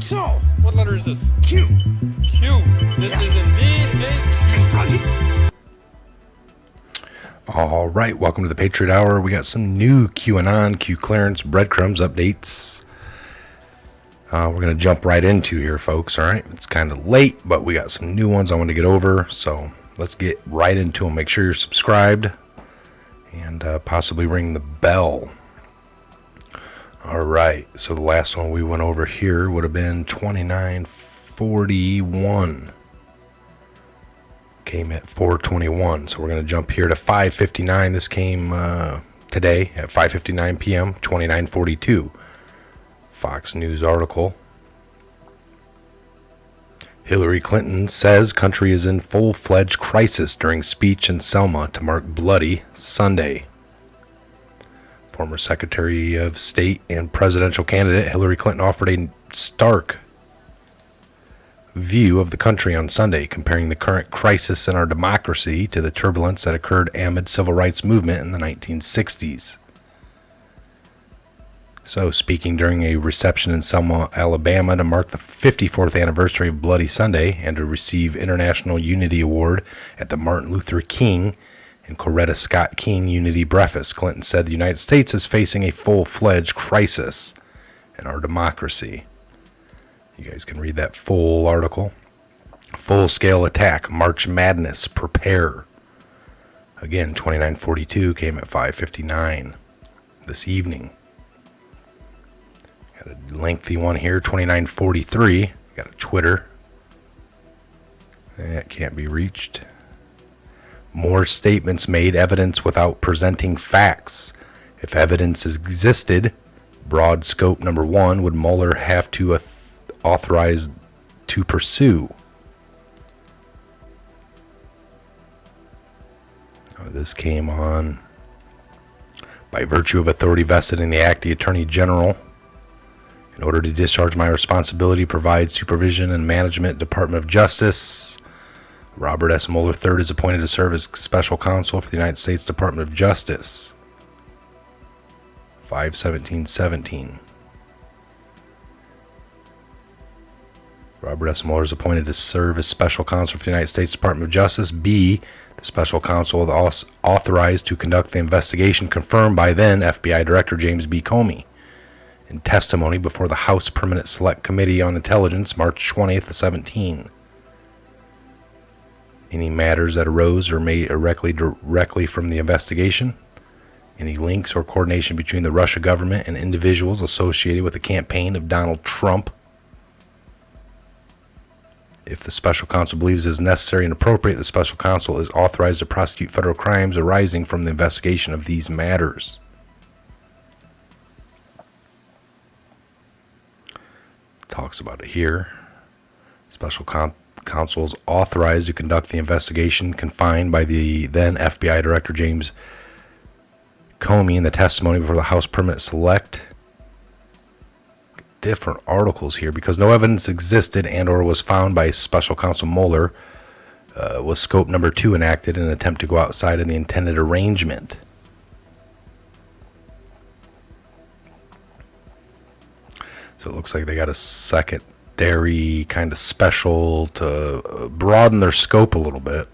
So, What letter is this? Q. Q. This is indeed a All right, welcome to the Patriot Hour. We got some new QAnon, Q clearance, breadcrumbs updates. We're going to jump right into here, folks. All right, it's kind of late, but we got some new ones I want to get over. So let's get right into them. Make sure you're subscribed and possibly ring the bell. All right, so the last one we went over here would have been 2941. Came at 421, so we're going to jump here to 559. This came today at 5:59 p.m. 2942. Fox News article. Hillary Clinton says country is in full-fledged crisis during speech in Selma to mark Bloody Sunday. Former Secretary of State and presidential candidate Hillary Clinton offered a stark view of the country on Sunday, comparing the current crisis in our democracy to the turbulence that occurred amid civil rights movement in the 1960s. So, speaking during a reception in Selma, Alabama to mark the 54th anniversary of Bloody Sunday and to receive International Unity Award at the Martin Luther King and Coretta Scott King Unity Breakfast, Clinton said the United States is facing a full-fledged crisis in our democracy. You guys can read that full article. Full-scale attack, March Madness, prepare. Again, 2942 came at 5:59 this evening. Got a lengthy one here, 2943. Got a Twitter. That can't be reached. More statements made, evidence without presenting facts. If evidence existed, broad scope number one, would Mueller have to authorize to pursue? This came on by virtue of authority vested in the act, the Attorney General, in order to discharge my responsibility, provide supervision and management, Department of Justice. Robert S. Mueller III is appointed to serve as special counsel for the United States Department of Justice. 5/17/17. Robert S. Mueller is appointed to serve as special counsel for the United States Department of Justice. B. The special counsel is authorized to conduct the investigation confirmed by then FBI Director James B. Comey in testimony before the House Permanent Select Committee on Intelligence, March 20th of 17. Any matters that arose or made directly from the investigation. Any links or coordination between the Russia government and individuals associated with the campaign of Donald Trump. If the special counsel believes it is necessary and appropriate, the special counsel is authorized to prosecute federal crimes arising from the investigation of these matters. Talks about it here. Special counsel is authorized to conduct the investigation confined by the then FBI Director James Comey in the testimony before the House Permanent Select. Different articles here, because no evidence existed and or was found by special counsel Mueller, was scope number 2 enacted in an attempt to go outside of the intended arrangement. So it looks like they got a secondary kind of special to broaden their scope a little bit.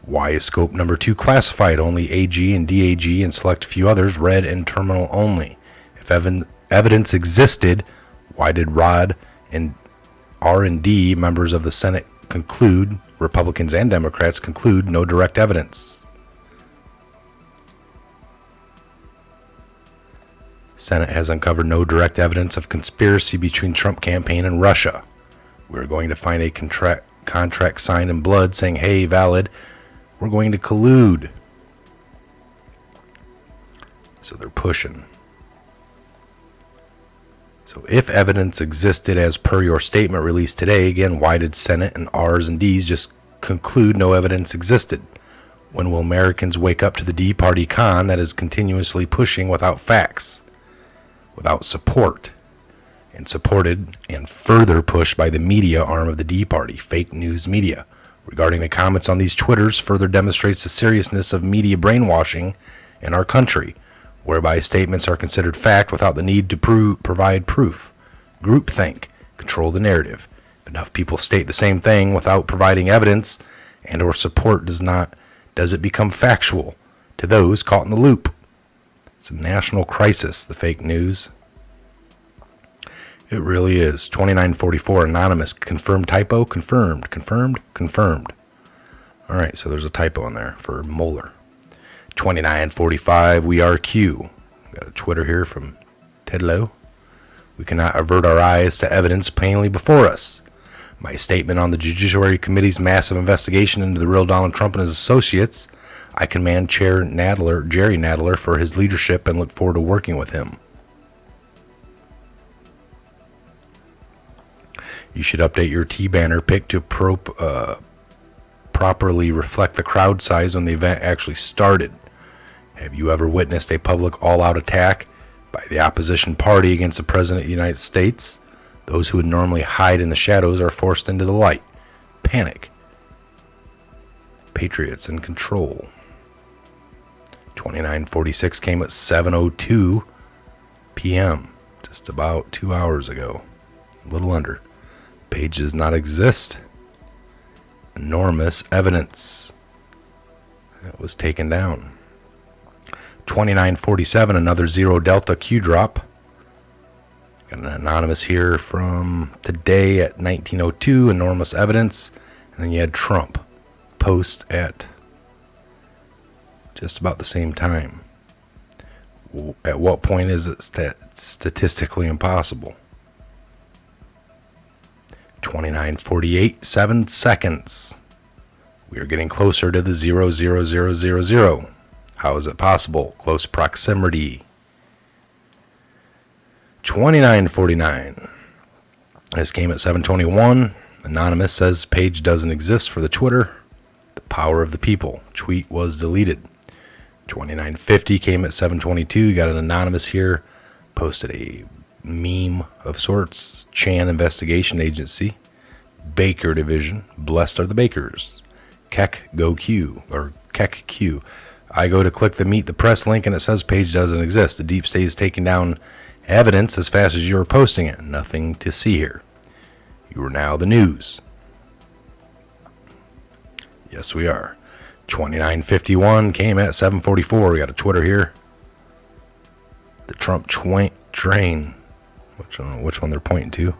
Why is scope number 2 classified? Only AG and DAG and select few others read and terminal only. If evidence existed, why did Rod and R&D members of the Senate conclude, Republicans and Democrats conclude, no direct evidence? Senate has uncovered no direct evidence of conspiracy between Trump campaign and Russia. We're going to find a contract signed in blood saying, hey, valid. We're going to collude. So they're pushing. So if evidence existed as per your statement released today, again, why did Senate and R's and D's just conclude no evidence existed? When will Americans wake up to the D Party con that is continuously pushing without facts, without support, and supported and further pushed by the media arm of the D Party, fake news media? Regarding the comments on these Twitters further demonstrates the seriousness of media brainwashing in our country. whereby statements are considered fact without the need to provide proof. Groupthink, control the narrative. If enough people state the same thing without providing evidence and or support does it become factual to those caught in the loop. It's a national crisis, the fake news. It really is. 2944 anonymous. Confirmed typo? Confirmed. Confirmed? Confirmed. All right, so there's a typo in there for molar. 2945 we are Q. Got a Twitter here from Ted Lowe. We cannot avert our eyes to evidence plainly before us. My statement on the Judiciary Committee's massive investigation into the real Donald Trump and his associates. I commend Chair Jerry Nadler for his leadership and look forward to working with him. You should update your T-banner pic to properly reflect the crowd size when the event actually started. Have you ever witnessed a public all-out attack by the opposition party against the President of the United States? Those who would normally hide in the shadows are forced into the light. Panic. Patriots in control. 2946 came at 7:02 p.m. just about 2 hours ago. A little under. Page does not exist. Enormous evidence. That was taken down. 2947, another Zero Delta Q drop. Got an anonymous here from today at 1902, enormous evidence. And then you had Trump post at just about the same time. At what point is it statistically impossible? 2948, 7 seconds. We are getting closer to the 00000. How is it possible? Close proximity. 2949. This came at 7:21. Anonymous says page doesn't exist for the Twitter. The power of the people. Tweet was deleted. 2950 came at 7:22. You got an anonymous here. Posted a meme of sorts. Chan Investigation Agency. Baker Division. Blessed are the bakers. Keck Go Q. Or Keck Q. I go to click the Meet the Press link and it says page doesn't exist. The deep state is taking down evidence as fast as you're posting it. Nothing to see here. You are now the news. Yes, we are. 2951 came at 7:44. We got a Twitter here. The Trump train. Which one they're pointing to.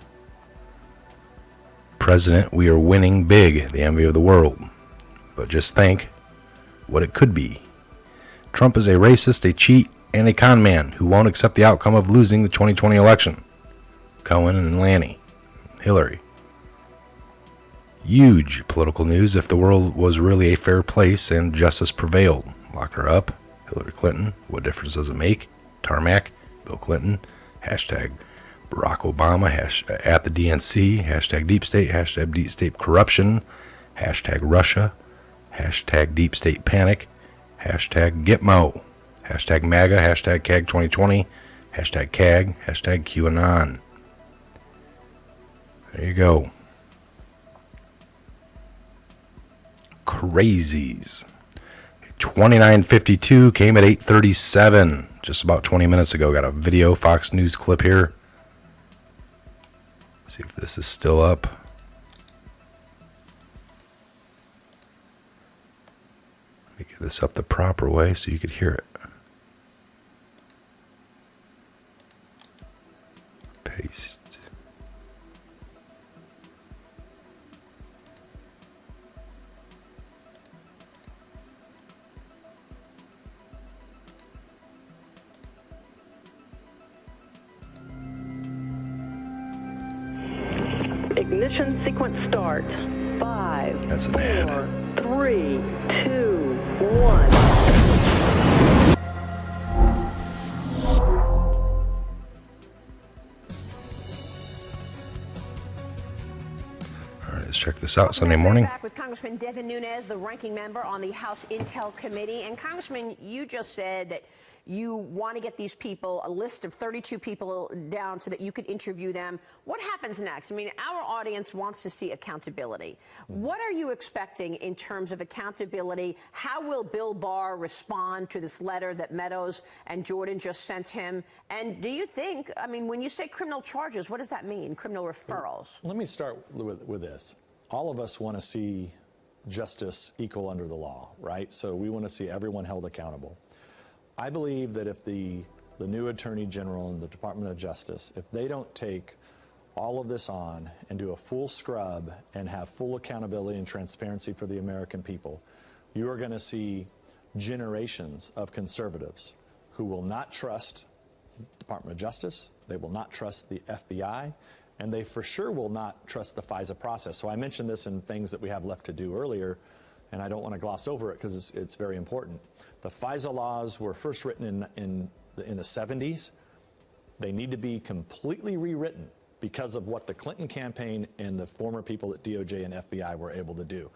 President, we are winning big. The envy of the world. But just think what it could be. Trump is a racist, a cheat, and a con man who won't accept the outcome of losing the 2020 election. Cohen and Lanny. Hillary. Huge political news. If the world was really a fair place and justice prevailed. Lock her up. Hillary Clinton. What difference does it make? Tarmac. Bill Clinton. Hashtag Barack Obama. At the DNC. Hashtag deep state. Hashtag deep state corruption. Hashtag Russia. Hashtag deep state panic. Hashtag Gitmo. Hashtag MAGA. Hashtag CAG 2020. Hashtag CAG. Hashtag QAnon. There you go. Crazies. 2952 came at 8:37, just about 20 minutes ago. Got a video Fox News clip here. See if this is still up. Let me get this up the proper way so you could hear it. Paste. Ignition sequence start. 5, That's an 4, ad. 3, 2, 1. All right, let's check this out. Sunday morning. Back with Congressman Devin Nunes, the ranking member on the House Intel Committee. And Congressman, you just said that You want to get these people, a list of 32 people down so that you could interview them. What happens next? I mean, our audience wants to see accountability. What are you expecting in terms of accountability? How will Bill Barr respond to this letter that Meadows and Jordan just sent him? And do you think, I mean, when you say criminal charges, what does that mean? Criminal referrals? Let me start with this. All of us want to see justice equal under the law, right? So we want to see everyone held accountable. I believe that if the new Attorney General and the Department of Justice, if they don't take all of this on and do a full scrub and have full accountability and transparency for the American people, you are going to see generations of conservatives who will not trust the Department of Justice, they will not trust the FBI, and they for sure will not trust the FISA process. So I mentioned this in things that we have left to do earlier, and I don't want to gloss over it because it's very important. The FISA laws were first written in the 70s. They need to be completely rewritten because of what the Clinton campaign and the former people at DOJ and FBI were able to do.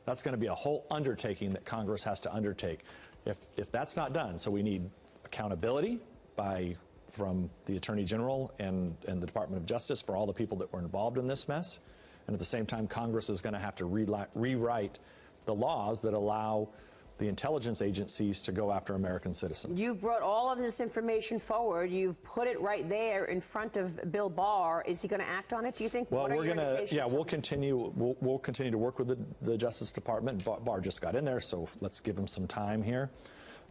That's going to be a whole undertaking that Congress has to undertake. If that's not done, so we need accountability from the Attorney General and the Department of Justice for all the people that were involved in this mess. And at the same time, Congress is going to have to rewrite the laws that allow the intelligence agencies to go after American citizens. You've brought all of this information forward. You've put it right there in front of Bill Barr. Is he going to act on it, do you think? Well, we're going to, yeah, we'll continue to work with the Justice Department. Barr just got in there, so let's give him some time here.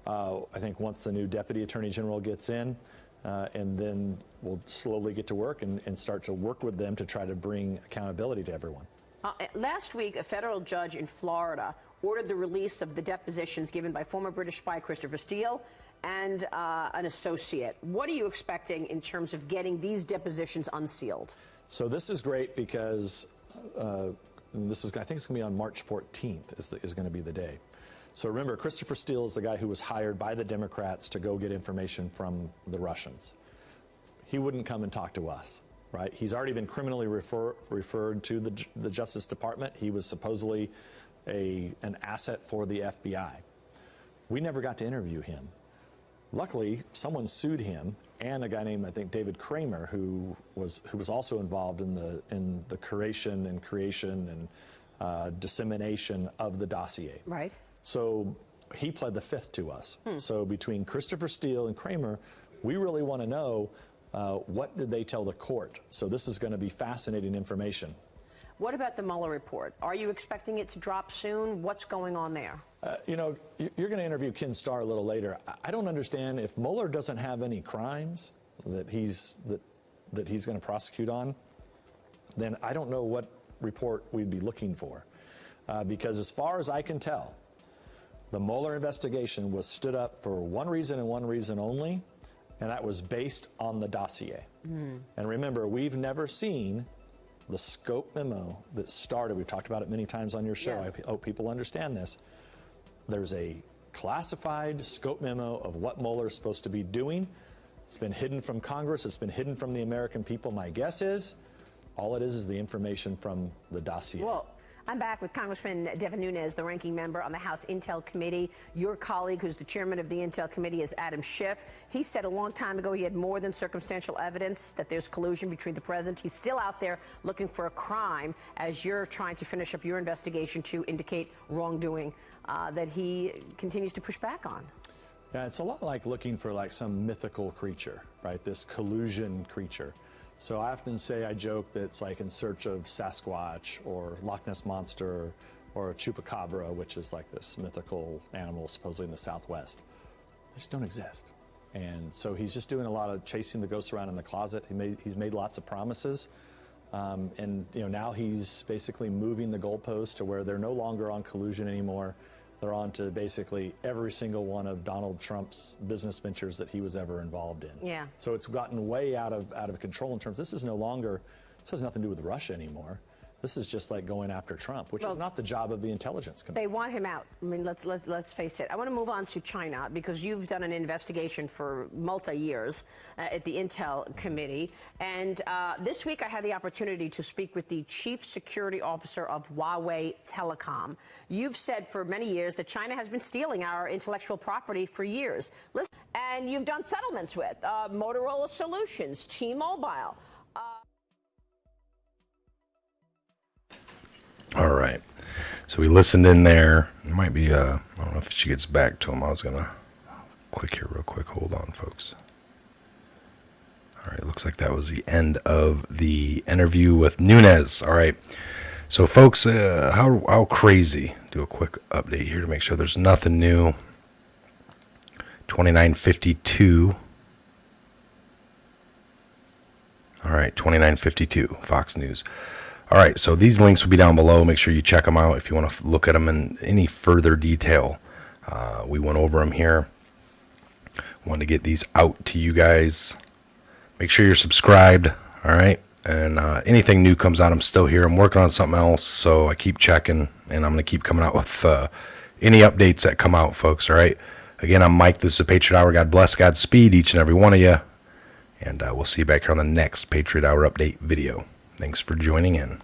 I think once the new Deputy Attorney General gets in, and then we'll slowly get to work and start to work with them to try to bring accountability to everyone. Last week, a federal judge in Florida ordered the release of the depositions given by former British spy Christopher Steele and an associate. What are you expecting in terms of getting these depositions unsealed? So this is great because I think it's going to be on March 14th is going to be the day. So remember, Christopher Steele is the guy who was hired by the Democrats to go get information from the Russians. He wouldn't come and talk to us. Right? He's already been criminally referred to the Justice Department. He was supposedly an asset for the FBI. We never got to interview him. Luckily, someone sued him and a guy named, I think, David Kramer, who was also involved in the creation and dissemination of the dossier. Right. So he pled the fifth to us. So between Christopher Steele and Kramer, we really want to know what did they tell the court? So this is going to be fascinating information. What about the Mueller report? Are you expecting it to drop soon? What's going on there? You're going to interview Ken Starr a little later. I don't understand if Mueller doesn't have any crimes that he's going to prosecute on, then I don't know what report we'd be looking for. Because as far as I can tell, the Mueller investigation was stood up for one reason and one reason only, and that was based on the dossier. And remember, we've never seen the scope memo that started. We've talked about it many times on your show. Yes. I hope people understand this. There's a classified scope memo of what Mueller is supposed to be doing. It's been hidden from Congress. It's been hidden from the American people. My guess is all it is the information from the dossier. Well, I'm back with Congressman Devin Nunes, the ranking member on the House Intel Committee. Your colleague, who's the chairman of the Intel Committee, is Adam Schiff. He said a long time ago he had more than circumstantial evidence that there's collusion between the president. He's still out there looking for a crime as you're trying to finish up your investigation to indicate wrongdoing that he continues to push back on. Yeah, it's a lot like looking for like some mythical creature, right? This collusion creature. So I often say, I joke that it's like in search of Sasquatch or Loch Ness Monster or a Chupacabra, which is like this mythical animal supposedly in the Southwest. They just don't exist. And so he's just doing a lot of chasing the ghosts around in the closet. He's made lots of promises. And now he's basically moving the goalposts to where they're no longer on collusion anymore. They're on to basically every single one of Donald Trump's business ventures that he was ever involved in. Yeah. So it's gotten way out of control in terms. This has nothing to do with Russia anymore. This is just like going after Trump, which is not the job of the Intelligence Committee. They want him out. I mean, let's face it. I want to move on to China because you've done an investigation for multi-years at the Intel Committee. And this week I had the opportunity to speak with the chief security officer of Huawei Telecom. You've said for many years that China has been stealing our intellectual property for years. Listen, and you've done settlements with Motorola Solutions, T-Mobile. All right. So we listened in there. It might be, I don't know if she gets back to him. I was going to click here real quick. Hold on, folks. All right. Looks like that was the end of the interview with Nunes. All right. So, folks, how crazy? Do a quick update here to make sure there's nothing new. 2952. All right. 2952. Fox News. All right, so these links will be down below. Make sure you check them out if you want to look at them in any further detail. We went over them here. Wanted to get these out to you guys. Make sure you're subscribed, all right? And anything new comes out, I'm still here. I'm working on something else, so I keep checking, and I'm going to keep coming out with any updates that come out, folks, all right? Again, I'm Mike. This is the Patriot Hour. God bless, Godspeed, each and every one of you. And we'll see you back here on the next Patriot Hour update video. Thanks for joining in.